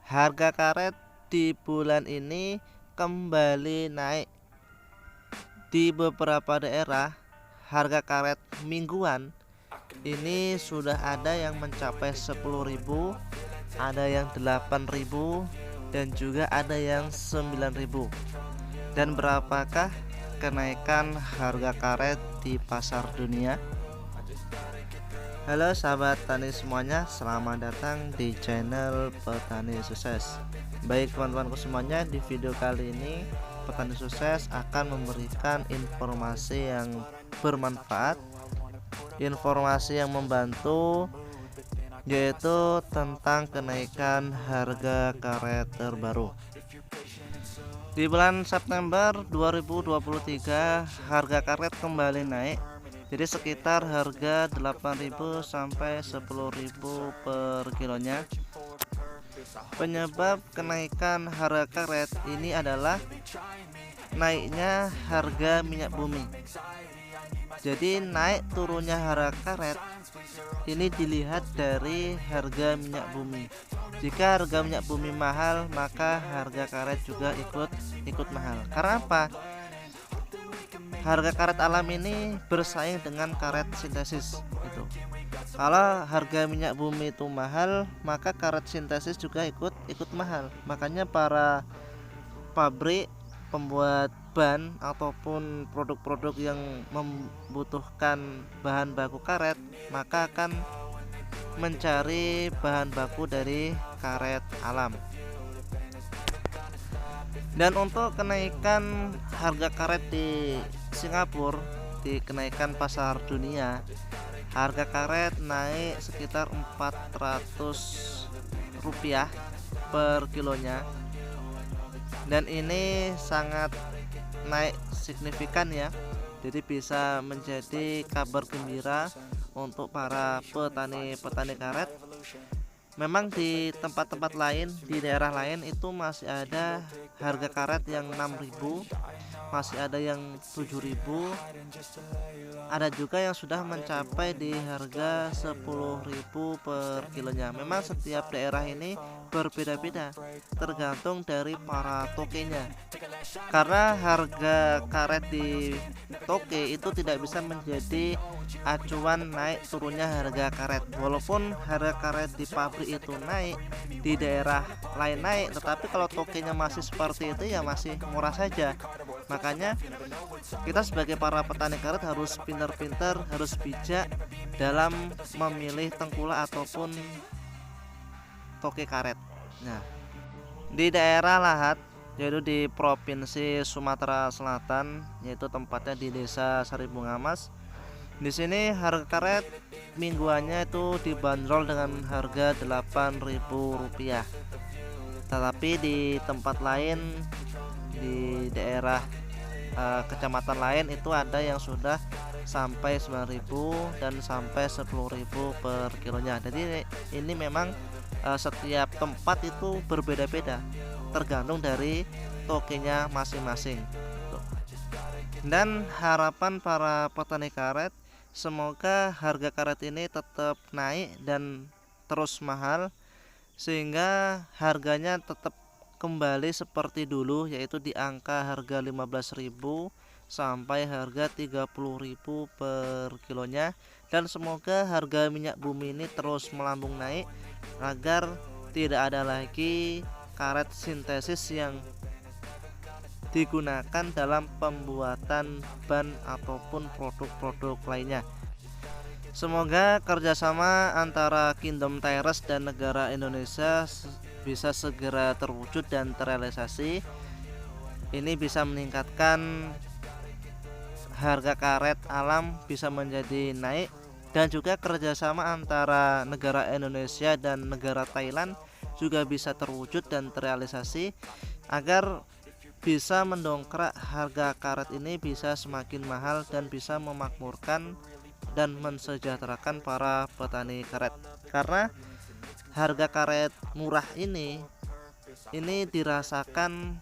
Harga karet di bulan ini kembali naik. Di beberapa daerah, harga karet mingguan ini sudah ada yang mencapai 10.000, ada yang 8.000, dan juga ada yang 9.000. Dan berapakah kenaikan harga karet di pasar dunia? Halo sahabat tani semuanya, selamat datang di channel Petani Sukses. Baik teman-temanku semuanya, di video kali ini Petani Sukses akan memberikan informasi yang bermanfaat, informasi yang membantu, yaitu tentang kenaikan harga karet terbaru. Di bulan September 2023 harga karet kembali naik. Jadi sekitar harga 8.000 sampai 10.000 per kilonya. Penyebab kenaikan harga karet ini adalah naiknya harga minyak bumi. Jadi naik turunnya harga karet ini dilihat dari harga minyak bumi. Jika harga minyak bumi mahal, maka harga karet juga ikut mahal. Karena apa? Harga karet alam ini bersaing dengan karet sintesis gitu. Kalau harga minyak bumi itu mahal, maka karet sintesis juga ikut mahal. Makanya para pabrik pembuat ban ataupun produk-produk yang membutuhkan bahan baku karet, maka akan mencari bahan baku dari karet alam. Dan untuk kenaikan harga karet di Singapura, di kenaikan pasar dunia, harga karet naik sekitar 400 rupiah per kilonya. Dan ini sangat naik signifikan ya. Jadi bisa menjadi kabar gembira untuk para petani karet. Memang di tempat-tempat lain, di daerah lain itu masih ada harga karet yang 6.000, masih ada yang 7.000, ada juga yang sudah mencapai di harga 10.000 per kilonya. Memang setiap daerah ini berbeda-beda tergantung dari para tokenya. Karena harga karet di toke itu tidak bisa menjadi acuan naik turunnya harga karet. Walaupun harga karet di pabrik itu naik, di daerah lain naik, tetapi kalau tokenya masih seperti itu ya masih murah saja. Makanya kita sebagai para petani karet harus pintar-pintar, harus bijak dalam memilih tengkulak ataupun toke karet. Nah, di daerah Lahat, yaitu di Provinsi Sumatera Selatan, yaitu tempatnya di Desa Saribungamas. Di sini harga karet mingguannya itu dibanderol dengan harga Rp8.000. Tetapi di tempat lain, di daerah kecamatan lain itu ada yang sudah sampai 9.000 dan sampai 10.000 per kilonya. Jadi ini memang setiap tempat itu berbeda-beda tergantung dari tokenya masing-masing. Dan harapan para petani karet, semoga harga karet ini tetap naik dan terus mahal sehingga harganya tetap kembali seperti dulu, yaitu di angka harga 15.000 sampai harga 30.000 per kilonya. Dan semoga harga minyak bumi ini terus melambung naik agar tidak ada lagi karet sintesis yang digunakan dalam pembuatan ban ataupun produk-produk lainnya. Semoga kerjasama antara Kingdom Tires dan negara Indonesia bisa segera terwujud dan terrealisasi. Ini bisa meningkatkan harga karet alam bisa menjadi naik, dan juga kerjasama antara negara Indonesia dan negara Thailand juga bisa terwujud dan terrealisasi agar bisa mendongkrak harga karet ini bisa semakin mahal dan bisa memakmurkan dan mensejahterakan para petani karet. Karena harga karet murah ini dirasakan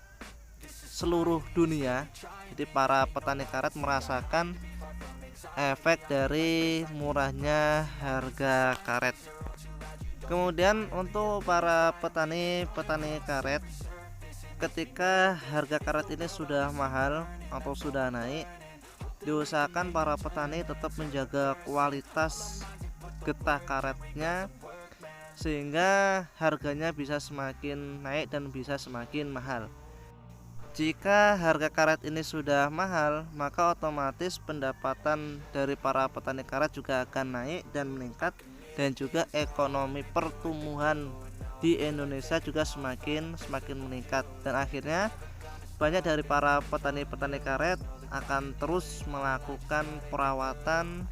seluruh dunia. Jadi para petani karet merasakan efek dari murahnya harga karet. Kemudian untuk para petani karet, ketika harga karet ini sudah mahal atau sudah naik, diusahakan para petani tetap menjaga kualitas getah karetnya sehingga harganya bisa semakin naik dan bisa semakin mahal. Jika harga karet ini sudah mahal, maka otomatis pendapatan dari para petani karet juga akan naik dan meningkat, dan juga ekonomi pertumbuhan di Indonesia juga semakin meningkat, dan akhirnya banyak dari para petani karet akan terus melakukan perawatan,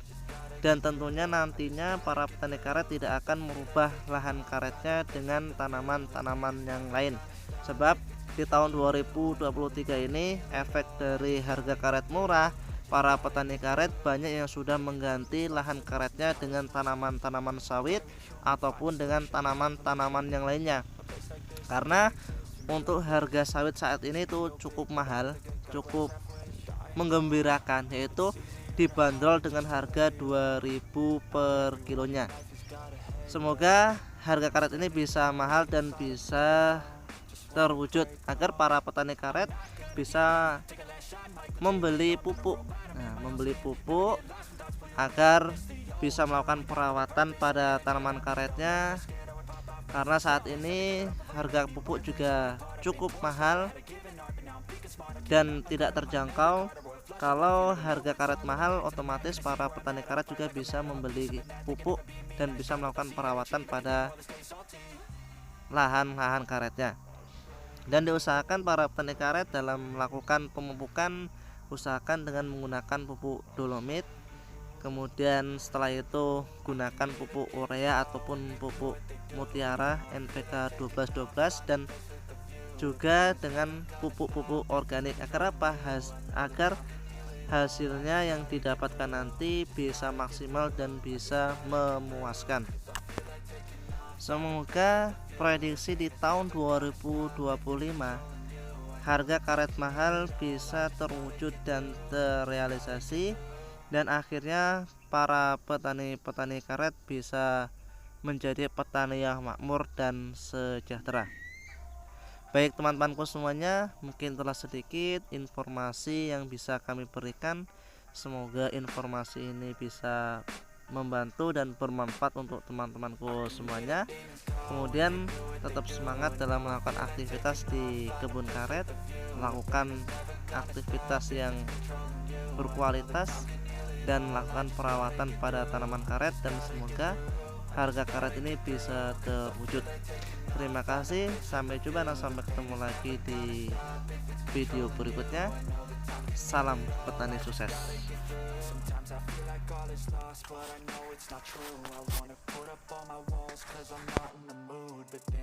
dan tentunya nantinya para petani karet tidak akan merubah lahan karetnya dengan tanaman-tanaman yang lain, sebab di tahun 2023 ini efek dari harga karet murah, para petani karet banyak yang sudah mengganti lahan karetnya dengan tanaman-tanaman sawit ataupun dengan tanaman-tanaman yang lainnya. Karena untuk harga sawit saat ini tuh cukup mahal, cukup menggembirakan, yaitu dibanderol dengan harga 2.000 per kilonya. Semoga harga karet ini bisa mahal dan bisa terwujud agar para petani karet bisa membeli pupuk. Membeli pupuk agar bisa melakukan perawatan pada tanaman karetnya, karena saat ini harga pupuk juga cukup mahal dan tidak terjangkau. Kalau harga karet mahal, otomatis para petani karet juga bisa membeli pupuk dan bisa melakukan perawatan pada lahan karetnya. Dan diusahakan para petani karet dalam melakukan pemupukan, usahakan dengan menggunakan pupuk dolomit. Kemudian setelah itu gunakan pupuk urea ataupun pupuk mutiara NPK 1212, dan juga dengan pupuk organik. Agar apa? Agar hasilnya yang didapatkan nanti bisa maksimal dan bisa memuaskan. Semoga prediksi di tahun 2025 harga karet mahal bisa terwujud dan terrealisasi, dan akhirnya para petani karet bisa menjadi petani yang makmur dan sejahtera. Baik teman-temanku semuanya, mungkin telah sedikit informasi yang bisa kami berikan. Semoga informasi ini bisa membantu dan bermanfaat untuk teman-temanku semuanya. Kemudian tetap semangat dalam melakukan aktivitas di kebun karet, melakukan aktivitas yang berkualitas dan melakukan perawatan pada tanaman karet, dan semoga harga karet ini bisa terwujud. Terima kasih, sampai jumpa dan sampai ketemu lagi di video berikutnya. Salam petani sukses. Sometimes I feel like all is lost, but I know it's not true. I wanna put up all my walls, cause I'm not in the mood, but then